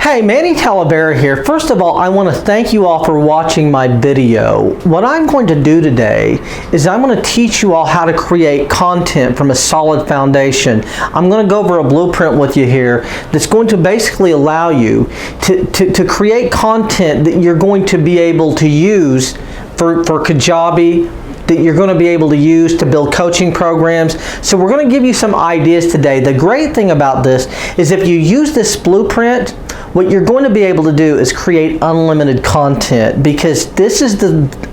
Hey, Manny Talavera here. First of all, I want to thank you all for watching my video. What I'm going to do today is I'm going to teach you all how to create content from a solid foundation. I'm going to go over a blueprint with you here that's going to basically allow you to create content that you're going to be able to use for Kajabi, that you're going to be able to use to build coaching programs. So we're going to give you some ideas today. The great thing about this is if you use this blueprint, what you're going to be able to do is create unlimited content, because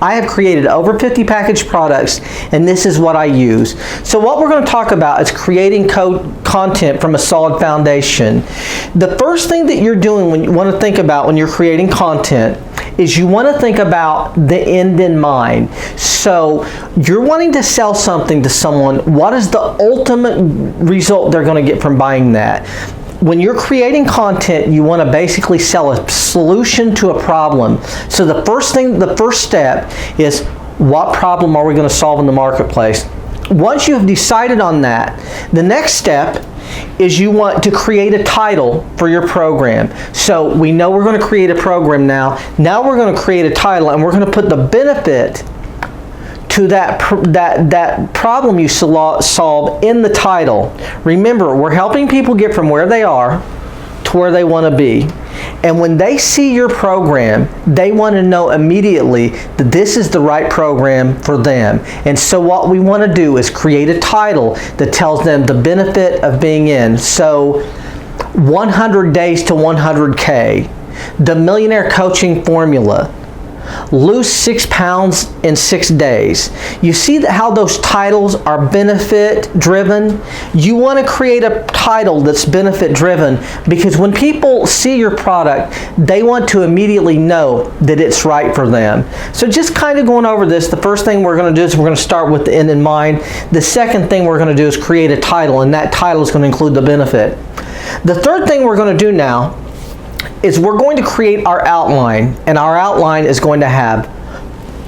I have created over 50 packaged products and this is what I use. So what we're going to talk about is creating content from a solid foundation. The first thing that you're doing when you want to think about when you're creating content is you want to think about the end in mind. So you're wanting to sell something to someone. What is the ultimate result they're going to get from buying that? When you're creating content, you want to basically sell a solution to a problem. So the first step is, what problem are we going to solve in the marketplace? Once you have decided on that, the next step is you want to create a title for your program. So we know we're going to create a program now. Now we're going to create a title, and we're going to put the benefit to that problem you solve in the title. Remember, we're helping people get from where they are to where they want to be. And when they see your program, they want to know immediately that this is the right program for them. And so what we want to do is create a title that tells them the benefit of being in. So 100 days to 100K, the millionaire coaching formula, lose 6 pounds in 6 days. You see how those titles are benefit driven? You want to create a title that's benefit driven, because when people see your product, they want to immediately know that it's right for them. So just kind of going over this, the first thing we're going to do is we're going to start with the end in mind. The second thing we're going to do is create a title, and that title is going to include the benefit. The third thing we're going to do now is we're going to create our outline, and our outline is going to have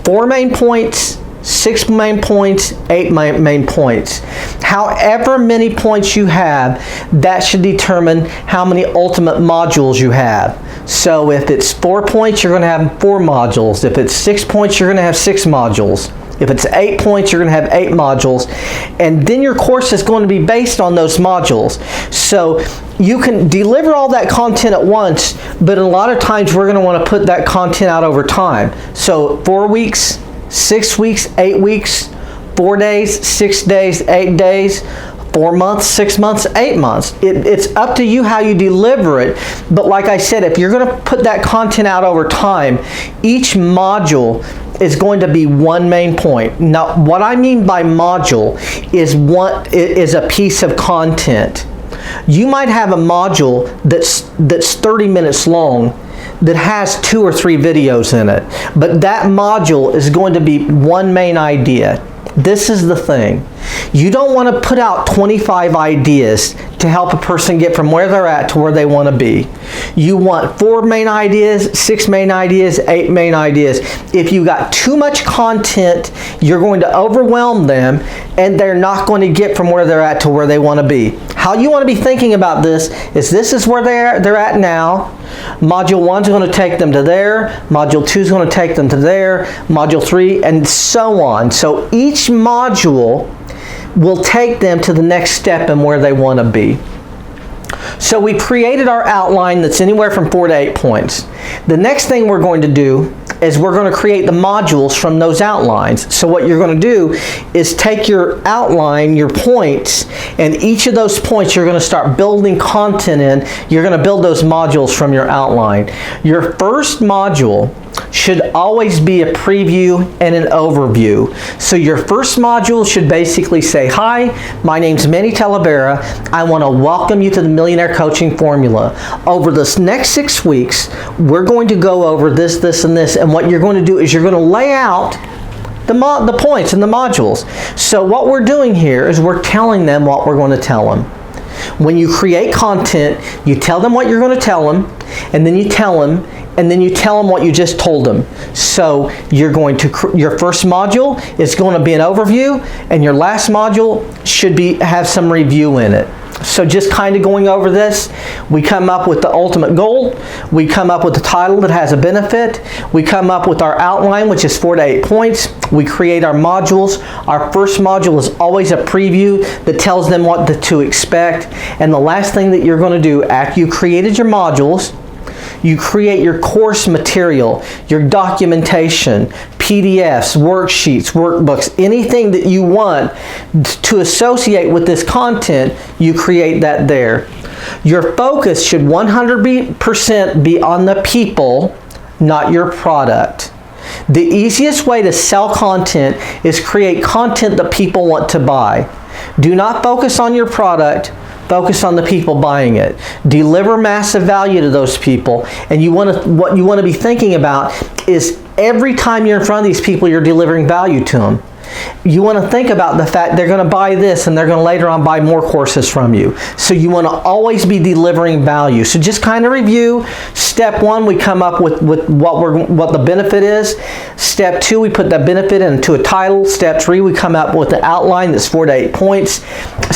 4 main points, 6 main points, 8 main points. However many points you have, that should determine how many ultimate modules you have. So if it's 4 points, you're going to have 4 modules. If it's 6 points, you're going to have 6 modules. If it's 8 points, you're going to have 8 modules. And then your course is going to be based on those modules. So you can deliver all that content at once, but a lot of times we're going to want to put that content out over time. So 4 weeks, 6 weeks, 8 weeks, 4 days, 6 days, 8 days, 4 months, 6 months, 8 months. It's up to you how you deliver it. But like I said, if you're going to put that content out over time, each module is going to be 1 main point. Now, what I mean by module is a piece of content. You might have a module that's 30 minutes long that has 2 or 3 videos in it, but that module is going to be 1 main idea. This is the thing. You don't want to put out 25 ideas to help a person get from where they're at to where they want to be. You want 4 main ideas, 6 main ideas, 8 main ideas. If you got too much content, you're going to overwhelm them, and they're not going to get from where they're at to where they want to be. How you want to be thinking about this is where they're at now. Module 1 is going to take them to there. Module 2 is going to take them to there. Module 3, and so on. So each module will take them to the next step and where they want to be. So we created our outline that's anywhere from 4 to 8 points. The next thing we're going to do is we're going to create the modules from those outlines. So what you're going to do is take your outline, your points, and each of those points you're going to start building content in. You're going to build those modules from your outline. Your first module should always be a preview and an overview. So your first module should basically say, hi, my name's Manny Talavera. I want to welcome you to the Millionaire Coaching Formula. Over this next 6 weeks, we're going to go over this, this, and this. And what you're going to do is you're going to lay out the points and the modules. So what we're doing here is we're telling them what we're going to tell them. When you create content, you tell them what you're going to tell them, and then you tell them, and then you tell them what you just told them. So you're going to, your first module is going to be an overview, and your last module should have some review in it. So just kind of going over this, we come up with the ultimate goal, we come up with the title that has a benefit, we come up with our outline, which is 4 to 8 points, we create our modules. Our first module is always a preview that tells them what to expect, and the last thing that you're going to do after you created your modules, you create your course material, your documentation, PDFs, worksheets, workbooks, anything that you want to associate with this content, you create that there. Your focus should 100% be on the people, not your product. The easiest way to sell content is create content that people want to buy. Do not focus on your product. Focus on the people buying it. Deliver massive value to those people, and what you want to be thinking about is every time you're in front of these people, you're delivering value to them. You want to think about the fact they're going to buy this and they're going to later on buy more courses from you. So you want to always be delivering value. So just kind of review. Step 1, we come up with what the benefit is. Step 2, we put that benefit into a title. Step 3, we come up with the outline that's 4 to 8 points.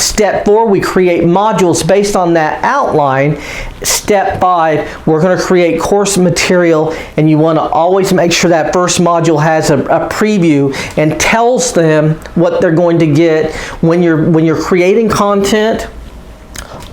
Step 4, we create modules based on that outline. Step 5, we're going to create course material, and you want to always make sure that first module has a preview and tells them what they're going to get. When you're creating content,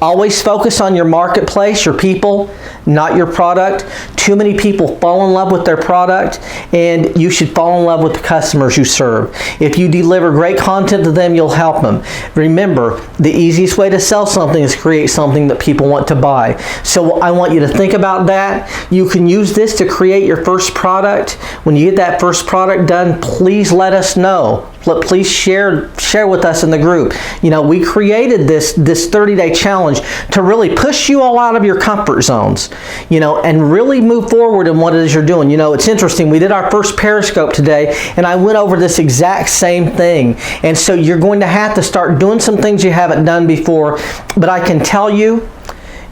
always focus on your marketplace, your people, not your product. Too many people fall in love with their product, and you should fall in love with the customers you serve. If you deliver great content to them, you'll help them. Remember, the easiest way to sell something is create something that people want to buy. So I want you to think about that. You can use this to create your first product. When you get that first product done, please let us know. Please share with us in the group. You know, we created this 30-day challenge to really push you all out of your comfort zones, you know, and really move forward in what it is you're doing. You know, it's interesting. We did our first Periscope today, and I went over this exact same thing. And so you're going to have to start doing some things you haven't done before, but I can tell you,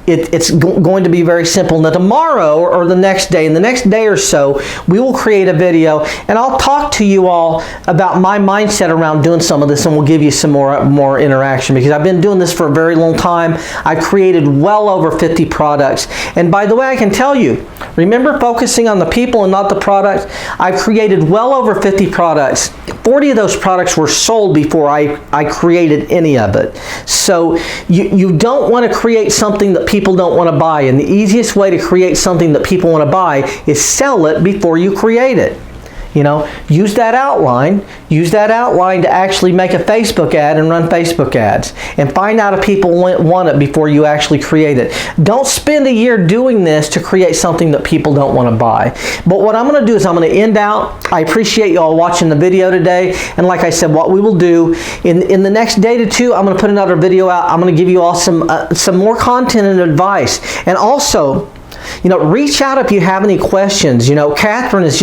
it's going to be very simple. Now tomorrow or the next day, in the next day or so, we will create a video, and I'll talk to you all about my mindset around doing some of this, and we'll give you some more interaction, because I've been doing this for a very long time. I've created well over 50 products, and by the way, I can tell you, remember focusing on the people and not the product. I've created well over 50 products. 40 of those products were sold before I created any of it. So you don't want to create something that people don't want to buy, and the easiest way to create something that people want to buy is sell it before you create it. You know, use that outline to actually make a Facebook ad and run Facebook ads, and find out if people want it before you actually create it. Don't spend a year doing this to create something that people don't want to buy. But what I'm going to do is I'm going to end out. I appreciate you all watching the video today, and like I said, what we will do in the next day to two, I'm going to put another video out. I'm going to give you all some more content and advice, and also, you know, reach out if you have any questions. You know, Catherine is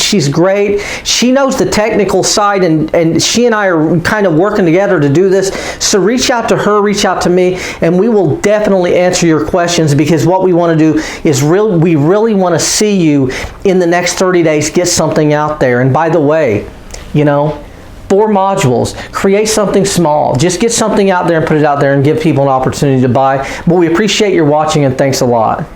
she's great. She knows the technical side, and she and I are kind of working together to do this. So reach out to her, reach out to me, and we will definitely answer your questions, because what we want to do is we really want to see you in the next 30 days get something out there. And by the way, you know, 4 modules, create something small. Just get something out there and put it out there and give people an opportunity to buy. But we appreciate your watching, and thanks a lot.